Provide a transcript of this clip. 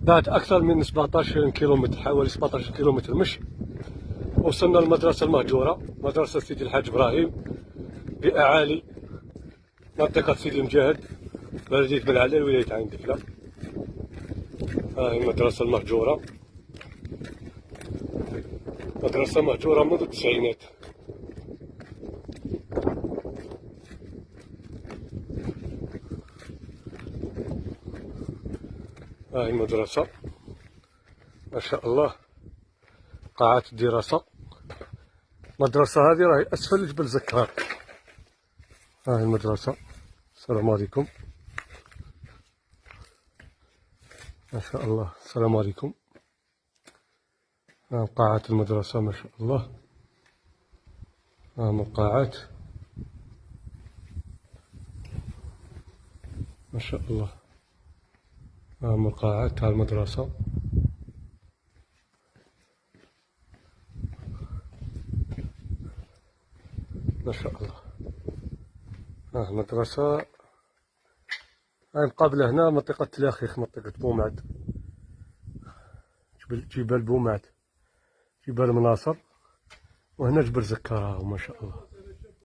بعد أكثر من 17 كيلومتر، حوالي 17 كيلومتر مشي، وصلنا للمدرسة المهجورة، مدرسة سيدي الحاج إبراهيم بأعالي منطقة سيدي مجاهد، بلدية بن علي، ولاية عين دجلة. هاي المدرسة المهجورة، مدرسة مهجورة منذ التسعينات. هاي المدرسة ما شاء الله، قاعات الدراسة. المدرسة هذه راهي أسفل جبل زكار. هاي المدرسة، السلام عليكم، ما شاء الله، السلام عليكم. قاعات المدرسة ما شاء الله، القاعات ما شاء الله، القاعات تاع المدرسة ما شاء الله. المدرسة هاي مقابلة هنا منطقة تلاخيخ، منطقة بومعد، جبال بومعد، جبال مناصر، وهنا جبل زكارة ما شاء الله.